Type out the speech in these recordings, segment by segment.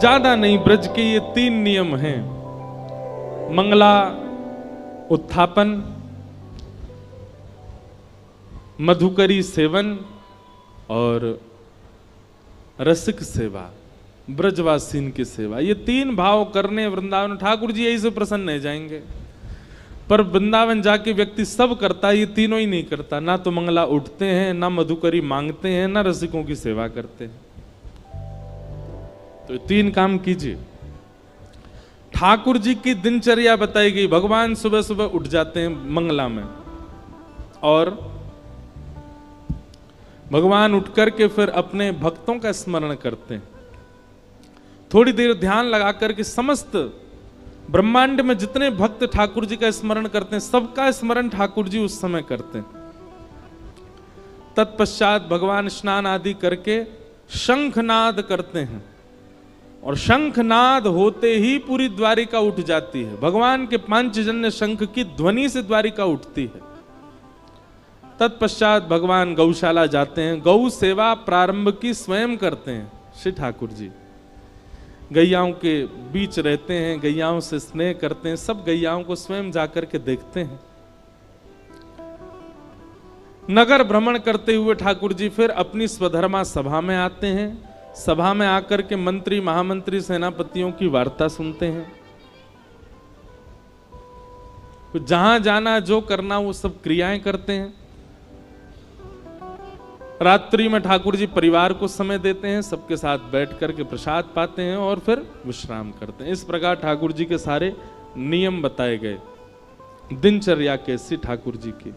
ज्यादा नहीं, ब्रज के ये 3 नियम हैं। मंगला उत्थापन, मधुकरी सेवन और रसिक सेवा, ब्रजवासीन की सेवा। ये 3 भाव करने वृंदावन, ठाकुर जी यही से प्रसन्न हो जाएंगे। पर वृंदावन जाके व्यक्ति सब करता है, ये तीनों ही नहीं करता। ना तो मंगला उठते हैं, ना मधुकरी मांगते हैं, ना रसिकों की सेवा करते हैं। तो 3 काम कीजिए। ठाकुर जी की दिनचर्या बताई गई। भगवान सुबह सुबह उठ जाते हैं मंगला में, और भगवान उठ करके फिर अपने भक्तों का स्मरण करते हैं। थोड़ी देर ध्यान लगा करके समस्त ब्रह्मांड में जितने भक्त ठाकुर जी का स्मरण करते हैं, सबका स्मरण ठाकुर जी उस समय करते हैं। तत्पश्चात भगवान स्नान आदि करके शंखनाद करते हैं, और शंखनाद होते ही पूरी द्वारिका उठ जाती है। भगवान के पांचजन्य शंख की ध्वनि से द्वारिका उठती है। तत्पश्चात भगवान गौशाला जाते हैं, गौ सेवा प्रारंभ की स्वयं करते हैं श्री ठाकुर जी। गैयाओं के बीच रहते हैं, गैयाओं से स्नेह करते हैं, सब गैयाओं को स्वयं जाकर के देखते हैं। नगर भ्रमण करते हुए ठाकुर जी फिर अपनी स्वधर्मा सभा में आते हैं। सभा में आकर के मंत्री, महामंत्री, सेनापतियों की वार्ता सुनते हैं। जहां जाना, जो करना, वो सब क्रियाएं करते हैं। रात्रि में ठाकुर जी परिवार को समय देते हैं, सबके साथ बैठ करके प्रसाद पाते हैं और फिर विश्राम करते हैं। इस प्रकार ठाकुर जी के सारे नियम बताए गए दिनचर्या कैसी ठाकुर जी की।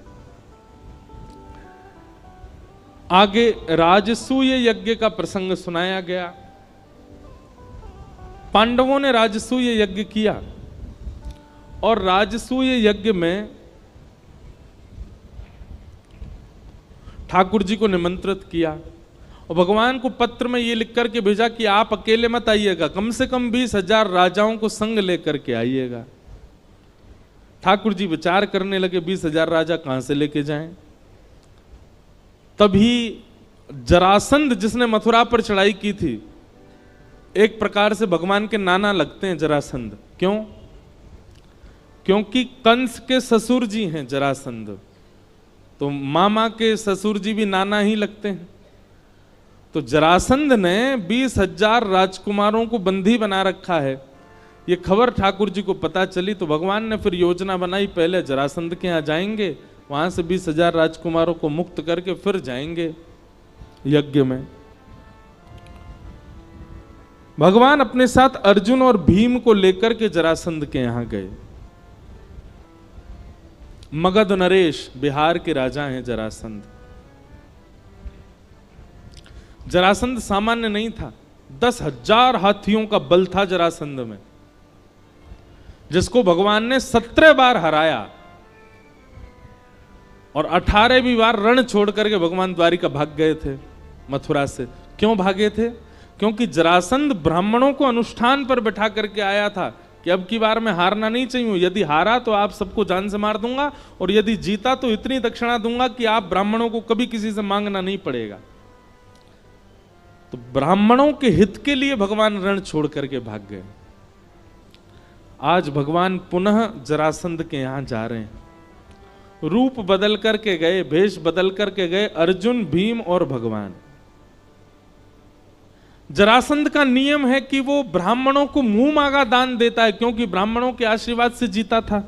आगे राजसूय यज्ञ का प्रसंग सुनाया गया। पांडवों ने राजसूय यज्ञ किया, और राजसूय यज्ञ में ठाकुर जी को निमंत्रित किया, और भगवान को पत्र में ये लिख करके भेजा कि आप अकेले मत आइएगा, कम से कम 20,000 राजाओं को संग लेकर के आइएगा। ठाकुर जी विचार करने लगे 20,000 राजा कहां से लेके जाएं। तभी जरासंध, जिसने मथुरा पर चढ़ाई की थी, एक प्रकार से भगवान के नाना लगते हैं जरासंध। क्यों? क्योंकि कंस के ससुर जी हैं जरासंध, तो मामा के ससुर जी भी नाना ही लगते हैं। तो जरासंध ने 20,000 राजकुमारों को बंदी बना रखा है। ये खबर ठाकुर जी को पता चली, तो भगवान ने फिर योजना बनाई, पहले जरासंध के यहाँ जाएंगे, वहां से 20,000 राजकुमारों को मुक्त करके फिर जाएंगे यज्ञ में। भगवान अपने साथ अर्जुन और भीम को लेकर के जरासंध के यहां गए। मगध नरेश, बिहार के राजा हैं जरासंध। जरासंध सामान्य नहीं था, 10,000 हाथियों का बल था जरासंध में, जिसको भगवान ने 17 बार हराया, और 18वीं बार रण छोड़ करके भगवान द्वारिका भाग गए थे मथुरा से। क्यों भागे थे? क्योंकि जरासंध ब्राह्मणों को अनुष्ठान पर बैठा करके आया था कि अब की बार में हारना नहीं चाहिए, यदि हारा तो आप सबको जान से मार दूंगा, और यदि जीता तो इतनी दक्षिणा दूंगा कि आप ब्राह्मणों को कभी किसी से मांगना नहीं पड़ेगा। तो ब्राह्मणों के हित के लिए भगवान रण छोड़ करके भाग गए। आज भगवान पुनः जरासंध के यहां जा रहे हैं। रूप बदल करके गए, भेष बदल करके गए अर्जुन, भीम और भगवान। जरासंध का नियम है कि वो ब्राह्मणों को मुंह मांगा दान देता है, क्योंकि ब्राह्मणों के आशीर्वाद से जीता था।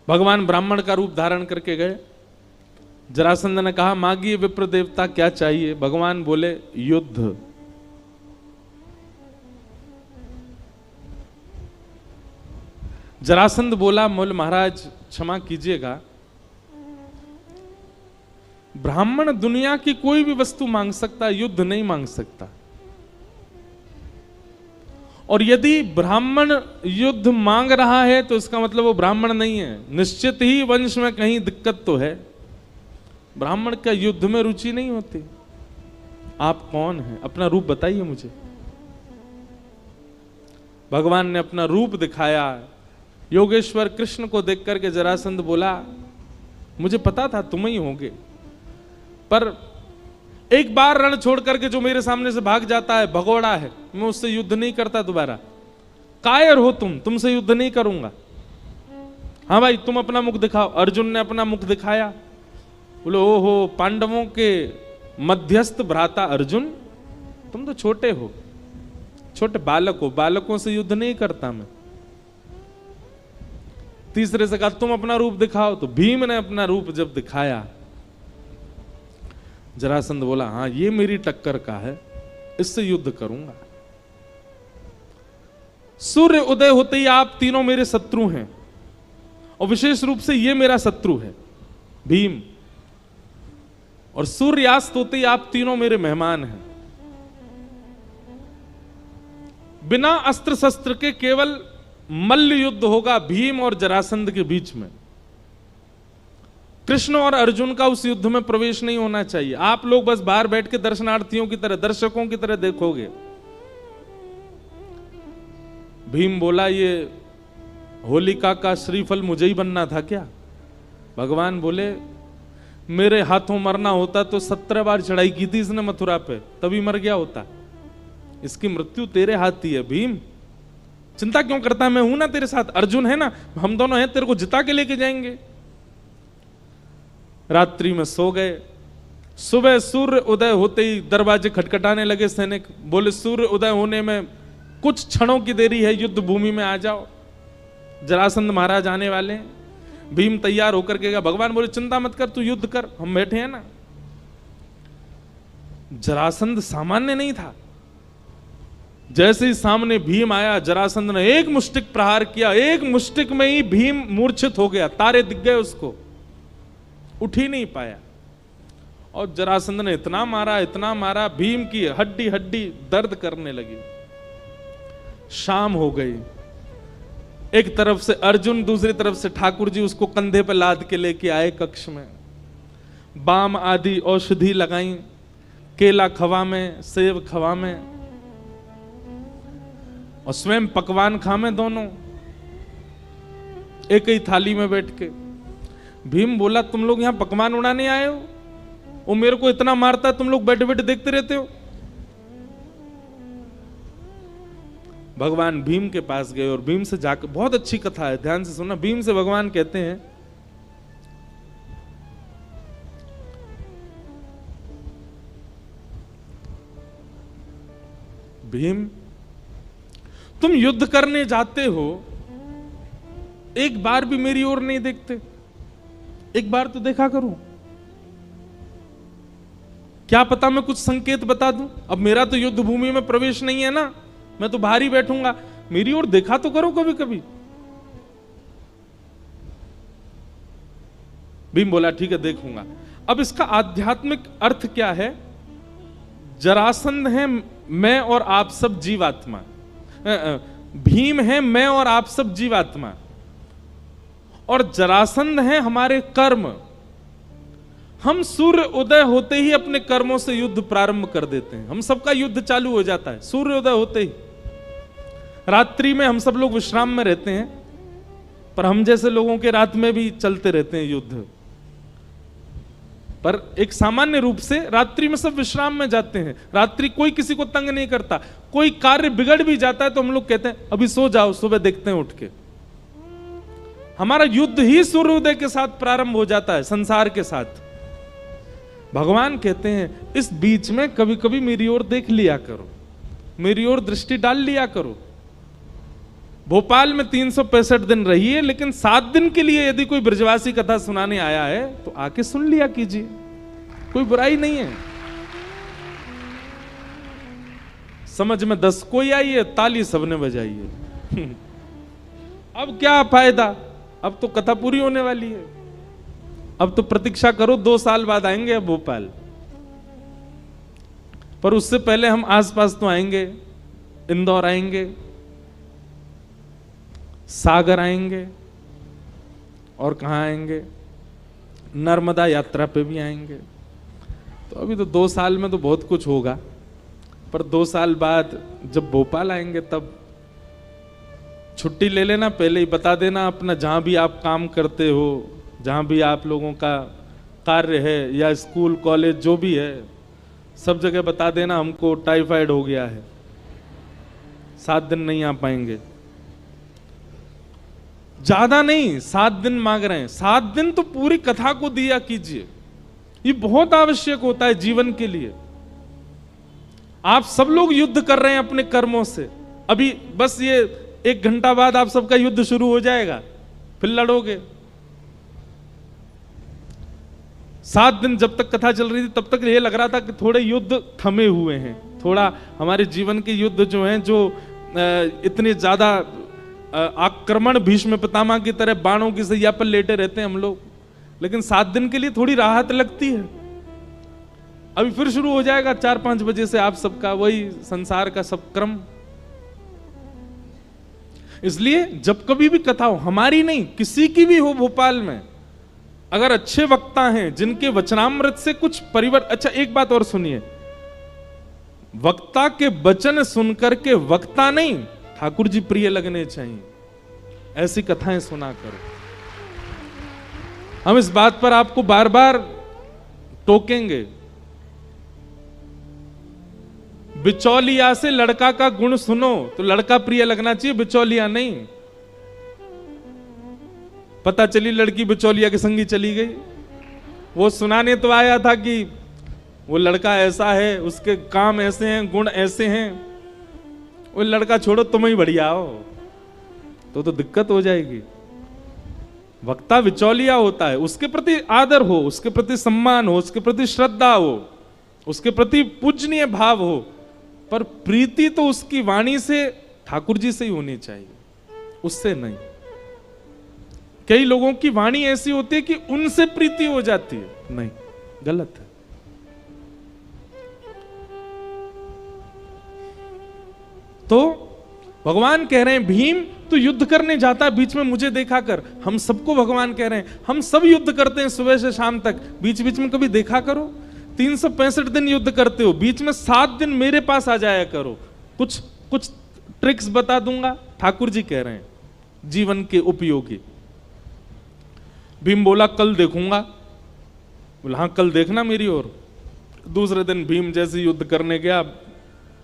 भगवान ब्राह्मण का रूप धारण करके गए। जरासंध ने कहा, मांगिए विप्र देवता, क्या चाहिए? भगवान बोले, युद्ध। जरासंध बोला, मोल महाराज क्षमा कीजिएगा, ब्राह्मण दुनिया की कोई भी वस्तु मांग सकता है, युद्ध नहीं मांग सकता। और यदि ब्राह्मण युद्ध मांग रहा है तो इसका मतलब वो ब्राह्मण नहीं है, निश्चित ही वंश में कहीं दिक्कत तो है। ब्राह्मण का युद्ध में रुचि नहीं होती। आप कौन हैं? अपना रूप बताइए मुझे। भगवान ने अपना रूप दिखाया। योगेश्वर कृष्ण को देख करके जरासंध बोला, मुझे पता था तुम ही होगे, पर एक बार रण छोड़ करके जो मेरे सामने से भाग जाता है भगोड़ा है, मैं उससे युद्ध नहीं करता दोबारा। कायर हो तुमसे युद्ध नहीं करूंगा। हाँ भाई तुम अपना मुख दिखाओ। अर्जुन ने अपना मुख दिखाया। बोले ओहो पांडवों के मध्यस्थ भ्राता अर्जुन, तुम तो छोटे हो, छोटे बालक हो, बालकों से युद्ध नहीं करता मैं। तीसरे से कहा तुम अपना रूप दिखाओ, तो भीम ने अपना रूप जब दिखाया, जरासंध बोला हाँ ये मेरी टक्कर का है, इससे युद्ध करूंगा। सूर्य उदय होते ही आप तीनों मेरे शत्रु हैं, और विशेष रूप से ये मेरा शत्रु है भीम, और सूर्यास्त होते ही आप तीनों मेरे मेहमान हैं। बिना अस्त्र शस्त्र के केवल मल्ल युद्ध होगा भीम और जरासंध के बीच में। कृष्ण और अर्जुन का उस युद्ध में प्रवेश नहीं होना चाहिए। आप लोग बस बाहर बैठ के दर्शनार्थियों की तरह, दर्शकों की तरह देखोगे। भीम बोला ये होलिका का श्रीफल मुझे ही बनना था क्या? भगवान बोले मेरे हाथों मरना होता तो 17 बार चढ़ाई की थी इसने मथुरा पे, तभी मर गया होता। इसकी मृत्यु तेरे हाथ ही है भीम, चिंता क्यों करता है? मैं हूं ना तेरे साथ, अर्जुन है ना, हम दोनों हैं, तेरे को जिता के लेके जाएंगे। रात्रि में सो गए। सुबह सूर्य उदय होते ही दरवाजे खटखटाने लगे। सैनिक बोले सूर्य उदय होने में कुछ क्षणों की देरी है, युद्ध भूमि में आ जाओ, जरासंध महाराज आने वाले हैं। भीम तैयार होकर के गया। भगवान बोले चिंता मत कर, तू युद्ध कर, हम बैठे हैं ना। जरासंध सामान्य नहीं था। जैसे ही सामने भीम आया, जरासंध ने एक मुष्टिक प्रहार किया। एक मुष्टिक में ही भीम मूर्छित हो गया, तारे दिख गए उसको, उठ ही नहीं पाया। और जरासंध ने इतना मारा, भीम की हड्डी हड्डी दर्द करने लगी। शाम हो गई। एक तरफ से अर्जुन, दूसरी तरफ से ठाकुर जी उसको कंधे पर लाद के लेके आए कक्ष में। बाम आदि औषधि लगाई, केला खवा में, सेब खवा में, और स्वयं पकवान खामे दोनों एक ही थाली में बैठ के। भीम बोला तुम लोग यहां पकवान उड़ाने आए हो? वो मेरे को इतना मारता है, तुम लोग बैठे बैठे देखते रहते हो। भगवान भीम के पास गए और भीम से जाकर, बहुत अच्छी कथा है, ध्यान से सुनना। भीम से भगवान कहते हैं भीम तुम युद्ध करने जाते हो, एक बार भी मेरी ओर नहीं देखते, एक बार तो देखा करूं। क्या पता मैं कुछ संकेत बता दूं। अब मेरा तो युद्ध भूमि में प्रवेश नहीं है ना, मैं तो बाहर ही बैठूंगा, मेरी ओर देखा तो करो कभी कभी। भीम बोला ठीक है देखूंगा। अब इसका आध्यात्मिक अर्थ क्या है? जरासंध है मैं और आप सब जीवात्मा, भीम है मैं और आप सब जीवात्मा, और जरासंध है हमारे कर्म। हम सूर्य उदय होते ही अपने कर्मों से युद्ध प्रारंभ कर देते हैं। हम सबका युद्ध चालू हो जाता है सूर्य उदय होते ही। रात्रि में हम सब लोग विश्राम में रहते हैं, पर हम जैसे लोगों के रात में भी चलते रहते हैं युद्ध। पर एक सामान्य रूप से रात्रि में सब विश्राम में जाते हैं। रात्रि कोई किसी को तंग नहीं करता। कोई कार्य बिगड़ भी जाता है तो हम लोग कहते हैं अभी सो जाओ, सुबह देखते हैं उठ के। हमारा युद्ध ही सूर्योदय के साथ प्रारंभ हो जाता है, संसार के साथ। भगवान कहते हैं इस बीच में कभी कभी मेरी ओर देख लिया करो, मेरी ओर दृष्टि डाल लिया करो। भोपाल में 365 दिन रहिए, लेकिन 7 दिन के लिए यदि कोई ब्रजवासी कथा सुनाने आया है तो आके सुन लिया कीजिए, कोई बुराई नहीं है। समझ में 10 कोई आई है, ताली सबने बजाई है। अब क्या फायदा, अब तो कथा पूरी होने वाली है। अब तो प्रतीक्षा करो, 2 साल बाद आएंगे अब भोपाल, पर उससे पहले हम आसपास तो आएंगे। इंदौर आएंगे, सागर आएंगे, और कहां आएंगे, नर्मदा यात्रा पे भी आएंगे। तो अभी तो 2 साल में तो बहुत कुछ होगा, पर 2 साल बाद जब भोपाल आएंगे तब छुट्टी ले लेना, पहले ही बता देना अपना, जहां भी आप काम करते हो, जहां भी आप लोगों का कार्य है, या स्कूल कॉलेज जो भी है, सब जगह बता देना हमको टाइफाइड हो गया है, 7 दिन नहीं आ पाएंगे। ज्यादा नहीं, 7 दिन मांग रहे हैं, 7 दिन तो पूरी कथा को दिया कीजिए। ये बहुत आवश्यक होता है जीवन के लिए। आप सब लोग युद्ध कर रहे हैं अपने कर्मों से, अभी बस ये 1 घंटा बाद आप सबका युद्ध शुरू हो जाएगा, फिर लड़ोगे। 7 दिन जब तक कथा चल रही थी तब तक ये लग रहा था कि थोड़े युद्ध थमे हुए हैं, थोड़ा हमारे जीवन के युद्ध जो हैं, जो इतने ज्यादा आक्रमण भीष्म पितामह की तरह बाणों की सैया पर लेटे रहते हैं हम लोग, लेकिन 7 दिन के लिए थोड़ी राहत लगती है। अभी फिर शुरू हो जाएगा 4-5 बजे से आप सबका वही संसार का सब क्रम। इसलिए जब कभी भी कथा हो, हमारी नहीं किसी की भी हो भोपाल में, अगर अच्छे वक्ता हैं जिनके वचनामृत से कुछ परिवर्तन। अच्छा एक बात और सुनिए, वक्ता के वचन सुनकर के वक्ता नहीं ठाकुर जी प्रिय लगने चाहिए, ऐसी कथाएं सुना करो। हम इस बात पर आपको बार बार टोकेंगे। बिचौलिया से लड़का का गुण सुनो तो लड़का प्रिय लगना चाहिए, बिचौलिया नहीं। पता चली लड़की बिचौलिया के संगी चली गई, वो सुनाने तो आया था कि वो लड़का ऐसा है, उसके काम ऐसे हैं, गुण ऐसे हैं। वो लड़का छोड़ो, तुम ही बढ़िया हो, तो दिक्कत हो जाएगी। वक्ता बिचौलिया होता है, उसके प्रति आदर हो, उसके प्रति सम्मान हो, उसके प्रति श्रद्धा हो, उसके प्रति पूजनीय भाव हो, पर प्रीति तो उसकी वाणी से ठाकुर जी से ही होनी चाहिए, उससे नहीं। कई लोगों की वाणी ऐसी होती है कि उनसे प्रीति हो जाती है, नहीं, गलत है। तो भगवान कह रहे हैं भीम तू युद्ध करने जाता है, बीच में मुझे देखा कर। हम सबको भगवान कह रहे हैं, हम सब युद्ध करते हैं सुबह से शाम तक, बीच बीच में कभी देखा करो। 365 दिन युद्ध करते हो, बीच में 7 दिन मेरे पास आ जाया करो, कुछ ट्रिक्स बता दूंगा। ठाकुर जी कह रहे हैं जीवन के उपयोगी। भीम बोला कल देखूंगा, बोला हाँ कल देखना मेरी ओर। दूसरे दिन भीम जैसे युद्ध करने गया,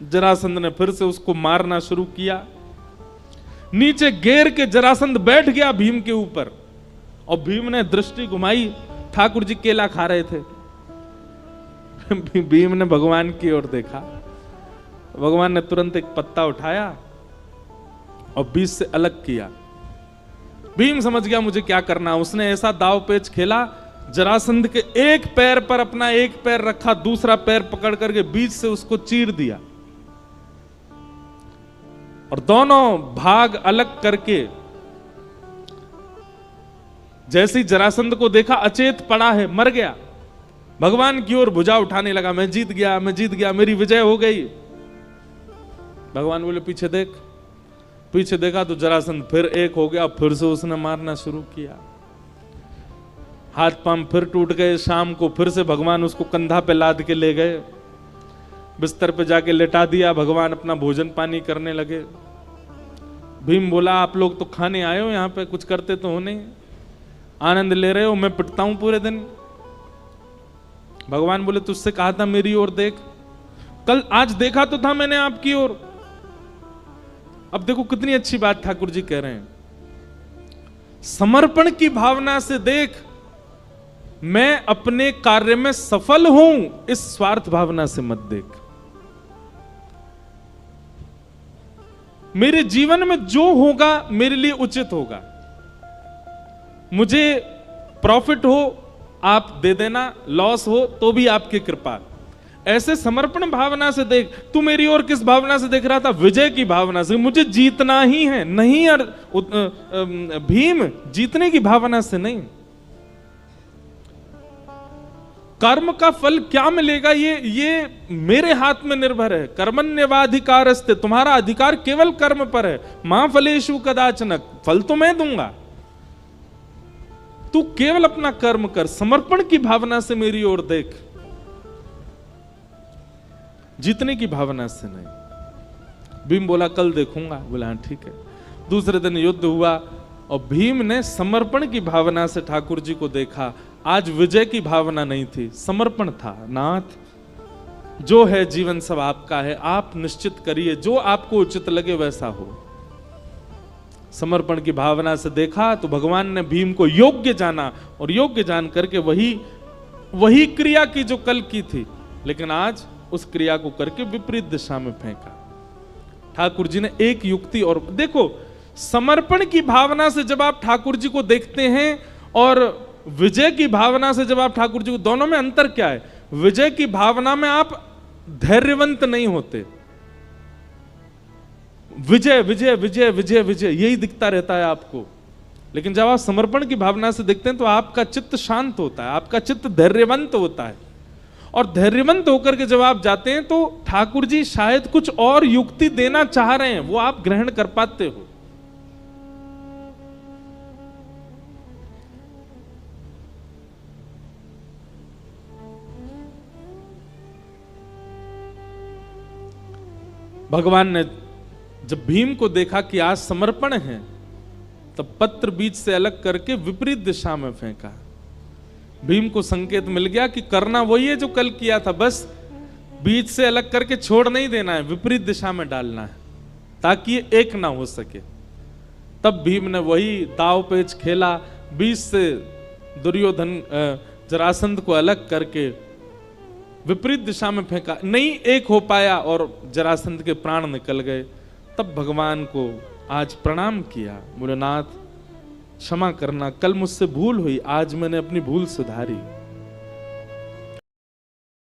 जरासंध ने फिर से उसको मारना शुरू किया। नीचे घेर के जरासंध बैठ गया भीम के ऊपर, और भीम ने दृष्टि घुमाई, ठाकुर जी केला खा रहे थे। भीम ने भगवान की ओर देखा, भगवान ने तुरंत एक पत्ता उठाया और बीच से अलग किया। भीम समझ गया मुझे क्या करना। उसने ऐसा दाव पेच खेला, जरासंध के एक पैर पर अपना एक पैर रखा, दूसरा पैर पकड़ करके बीच से उसको चीर दिया, और दोनों भाग अलग करके जैसे ही जरासंध को देखा अचेत पड़ा है, मर गया, भगवान की ओर भुजा उठाने लगा, मैं जीत गया, मैं जीत गया, मेरी विजय हो गई। भगवान बोले पीछे देख। पीछे देखा तो जरासंध फिर एक हो गया, फिर से उसने मारना शुरू किया। हाथ पांव फिर टूट गए। शाम को फिर से भगवान उसको कंधा पे लाद के ले गए, बिस्तर पे जाके लेटा दिया। भगवान अपना भोजन पानी करने लगे। भीम बोला आप लोग तो खाने आए हो, यहाँ पे कुछ करते तो हो नहीं, आनंद ले रहे हो, मैं पिटता हूं पूरे दिन। भगवान बोले तुझसे कहा था मेरी ओर देख, कल आज देखा तो था मैंने आपकी ओर। अब देखो कितनी अच्छी बात ठाकुर जी कह रहे हैं, समर्पण की भावना से देख, मैं अपने कार्य में सफल हूं, इस स्वार्थ भावना से मत देख। मेरे जीवन में जो होगा मेरे लिए उचित होगा, मुझे प्रॉफिट हो आप दे देना, लॉस हो तो भी आपकी कृपा। ऐसे समर्पण भावना से देख। तू मेरी ओर किस भावना से देख रहा था? विजय की भावना से, मुझे जीतना ही है। नहीं यार भीम, जीतने की भावना से नहीं। कर्म का फल क्या मिलेगा ये मेरे हाथ में निर्भर है। कर्मण्यवाधिकारस्ते, तुम्हारा अधिकार केवल कर्म पर है। मां फलेषु कदाचन, फल तो मैं दूंगा, तू केवल अपना कर्म कर। समर्पण की भावना से मेरी ओर देख, जीतने की भावना से नहीं। भीम बोला कल देखूंगा। बोला हाँ ठीक है। दूसरे दिन युद्ध हुआ और भीम ने समर्पण की भावना से ठाकुर जी को देखा। आज विजय की भावना नहीं थी, समर्पण था। नाथ जो है जीवन सब आपका है, आप निश्चित करिए, जो आपको उचित लगे वैसा हो। समर्पण की भावना से देखा तो भगवान ने भीम को योग्य जाना, और योग्य जान करके वही क्रिया की जो कल की थी, लेकिन आज उस क्रिया को करके विपरीत दिशा में फेंका। ठाकुर जी ने एक युक्ति, और देखो समर्पण की भावना से जब आप ठाकुर जी को देखते हैं और विजय की भावना से जब आप ठाकुर जी को, दोनों में अंतर क्या है? विजय की भावना में आप धैर्यवंत नहीं होते, विजय विजय विजय विजय विजय यही दिखता रहता है आपको। लेकिन जब आप समर्पण की भावना से देखते हैं तो आपका चित्त शांत होता है, आपका चित्त धैर्यवंत होता है, और धैर्यवंत होकर के जब आप जाते हैं तो ठाकुर जी शायद कुछ और युक्ति देना चाह रहे हैं, वो आप ग्रहण कर पाते हो। भगवान ने जब भीम को देखा कि आज समर्पण है, तब पत्र बीज से अलग करके विपरीत दिशा में फेंका। भीम को संकेत मिल गया कि करना वही है जो कल किया था, बस बीज से अलग करके छोड़ नहीं देना है, विपरीत दिशा में डालना है ताकि ये एक ना हो सके। तब भीम ने वही दाव पेच खेला, बीज से दुर्योधन जरासंध को अलग करके विपरीत दिशा में फेंका, नहीं एक हो पाया और जरासंध के प्राण निकल गए। तब भगवान को आज प्रणाम किया, बोले नाथ क्षमा करना, कल मुझसे भूल हुई, आज मैंने अपनी भूल सुधारी।